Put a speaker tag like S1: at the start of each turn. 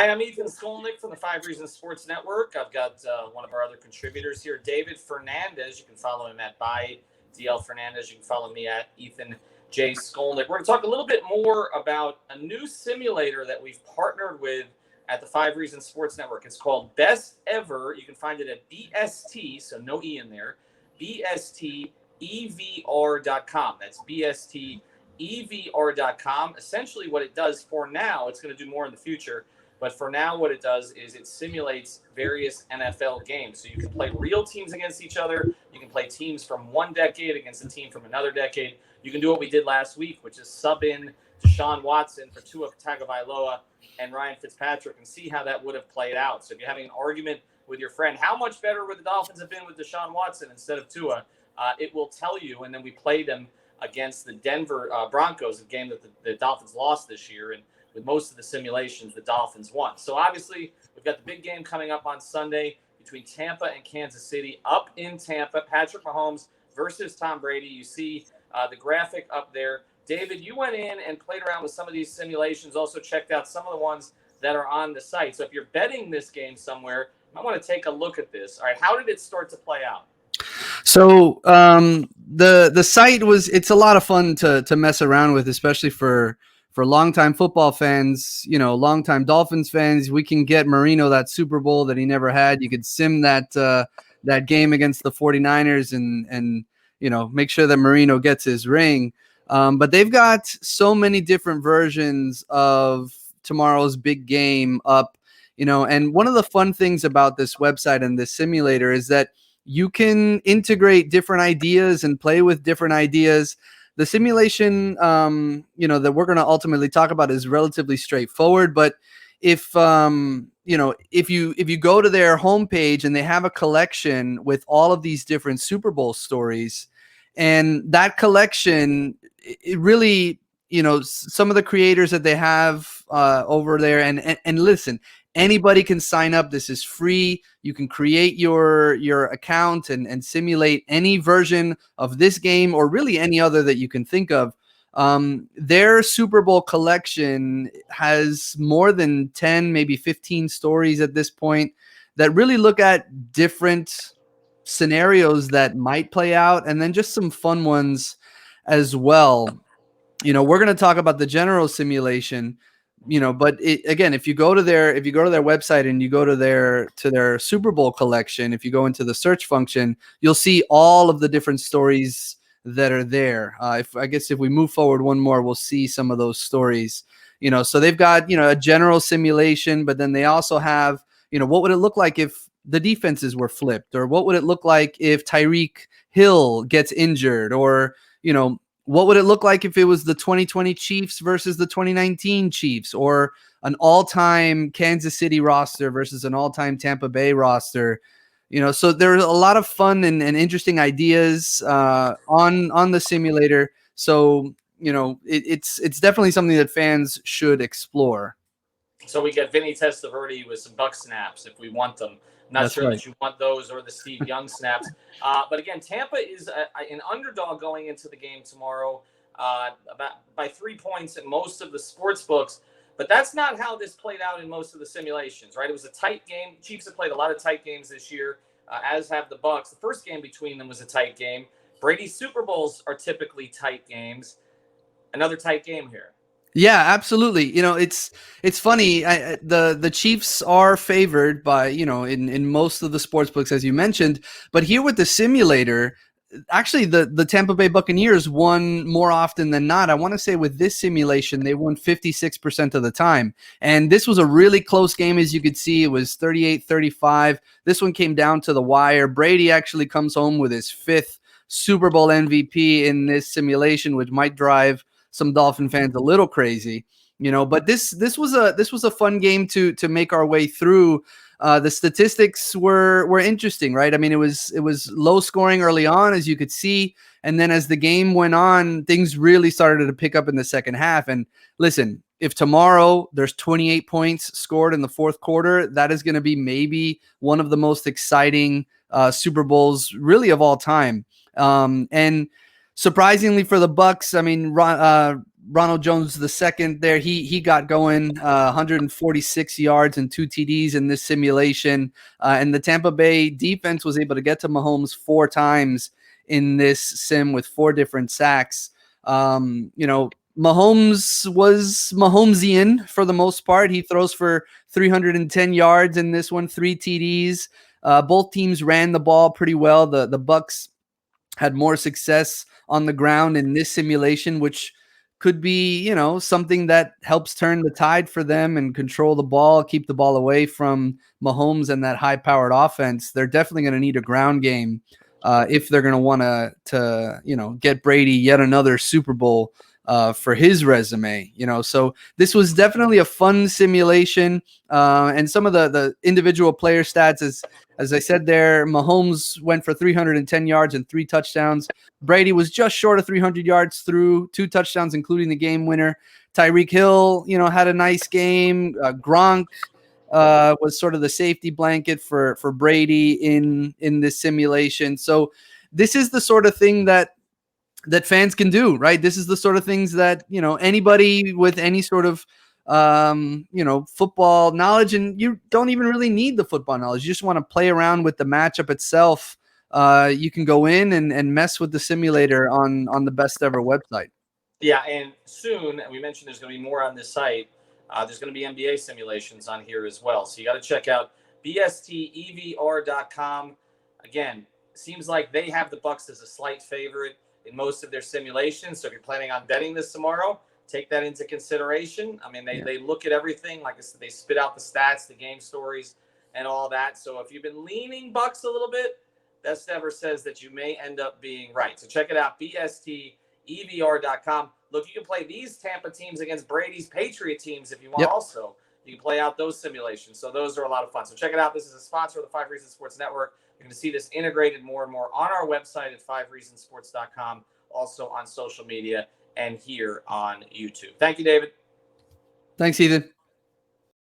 S1: Hi, I'm Ethan Skolnick from the 5 Reasons Sports Network. I've got one of our other contributors here, David Fernandez. You can follow him at by DL Fernandez. You can follow me at Ethan J. Skolnick. We're going to talk a little bit more about a new simulator that we've partnered with at the 5 Reasons Sports Network. It's called Best Ever. You can find it at BST, so no E in there, BSTEVR.com. That's BSTEVR.com. Essentially what it does for now, it's going to do more in the future, but for now what it does is it simulates various NFL games. So you can play real teams against each other. You can play teams from one decade against a team from another decade. You can do what we did last week, which is sub in Deshaun Watson for Tua Tagovailoa and Ryan Fitzpatrick and see how that would have played out. So if you're having an argument with your friend, how much better would the Dolphins have been with Deshaun Watson instead of Tua? It will tell you, and then we played them against the Denver Broncos, a game that the Dolphins lost this year, and with most of the simulations, the Dolphins won. So obviously, we've got the big game coming up on Sunday between Tampa and Kansas City. Up in Tampa, Patrick Mahomes versus Tom Brady. You see the graphic up there. David, you went in and played around with some of these simulations, also checked out some of the ones that are on the site. So if you're betting this game somewhere, I want to take a look at this. All right, how did it start to play out?
S2: So the site it's a lot of fun to mess around with, especially for longtime football fans, longtime Dolphins fans. We can get Marino that Super Bowl that he never had. You could sim that game against the 49ers and make sure that Marino gets his ring. But they've got so many different versions of tomorrow's big game up, and one of the fun things about this website and this simulator is that you can integrate different ideas and play with different ideas. The simulation, that we're going to ultimately talk about is relatively straightforward. But if you go to their homepage and they have a collection with all of these different Super Bowl stories, and that collection, it really, some of the creators that they have over there, and listen, anybody can sign up. This is free. You can create your account and simulate any version of this game or really any other that you can think of. Their Super Bowl collection has more than 10, maybe 15 stories at this point that really look at different scenarios that might play out, and then just some fun ones as well. We're going to talk about the general simulation, but again, if you go to their website and you go to their Super Bowl collection, if you go into the search function, you'll see all of the different stories that are there. If we move forward one more, we'll see some of those stories. So they've got a general simulation, but then they also have what would it look like if the defenses were flipped, or what would it look like if Tyreek Hill gets injured, or what would it look like if it was the 2020 Chiefs versus the 2019 Chiefs, or an all-time Kansas City roster versus an all-time Tampa Bay roster? So there's a lot of fun and interesting ideas on the simulator. So, it's definitely something that fans should explore.
S1: So we get Vinny Testaverde with some buck snaps if we want them. Not
S2: That's
S1: sure
S2: right.
S1: that you want those or the Steve Young snaps. But again, Tampa is an underdog going into the game tomorrow by 3 points in most of the sports books. But that's not how this played out in most of the simulations, right? It was a tight game. Chiefs have played a lot of tight games this year, as have the Bucs. The first game between them was a tight game. Brady's Super Bowls are typically tight games. Another tight game here.
S2: Yeah, absolutely. It's funny. The Chiefs are favored by, in most of the sports books, as you mentioned, but here with the simulator, actually the Tampa Bay Buccaneers won more often than not. I want to say with this simulation, they won 56% of the time. And this was a really close game. As you could see, it was 38-35. This one came down to the wire. Brady actually comes home with his 5th Super Bowl MVP in this simulation, which might drive some Dolphin fans a little crazy, but this was a fun game to make our way through. The statistics were interesting, right? I mean, it was low scoring early on, as you could see, and then as the game went on, things really started to pick up in the second half. And listen, if tomorrow there's 28 points scored in the fourth quarter, that is going to be maybe one of the most exciting Super Bowls really of all time. And surprisingly for the Bucs, I mean, Ronald Jones the second there, he got going, 146 yards and 2 TDs in this simulation. And the Tampa Bay defense was able to get to Mahomes 4 times in this sim with 4 different sacks. Mahomes was Mahomesian for the most part. He throws for 310 yards in this one, 3 TDs. Both teams ran the ball pretty well. The Bucs had more success on the ground in this simulation, which could be, something that helps turn the tide for them and control the ball, keep the ball away from Mahomes and that high-powered offense. They're definitely going to need a ground game if they're going to want to get Brady yet another Super Bowl for his resume. So this was definitely a fun simulation, and some of the individual player stats, as I said there, Mahomes went for 310 yards and 3 touchdowns. Brady was just short of 300 yards through 2 touchdowns, including the game winner. Tyreek Hill, had a nice game. Gronk was sort of the safety blanket for Brady in this simulation. So this is the sort of thing that fans can do, right? This is the sort of things that, anybody with any sort of, football knowledge, and you don't even really need the football knowledge. You just want to play around with the matchup itself. You can go in and mess with the simulator on the Best Ever website.
S1: Yeah, and soon, we mentioned there's going to be more on this site. There's going to be NBA simulations on here as well. So you got to check out bstevr.com. Again, seems like they have the Bucs as a slight favorite in most of their simulations. So if you're planning on betting this tomorrow, take that into consideration. I mean, they look at everything. Like I said, they spit out the stats, the game stories, and all that. So if you've been leaning Bucs a little bit, Best Ever says that you may end up being right. So check it out, bstevr.com. Look, you can play these Tampa teams against Brady's Patriot teams if you want. Yep. Also, you can play out those simulations. So those are a lot of fun. So check it out. This is a sponsor of the 5 Reasons Sports Network. You're going to see this integrated more and more on our website at 5reasonsports.com, also on social media and here on YouTube. Thank you, David.
S2: Thanks, Ethan.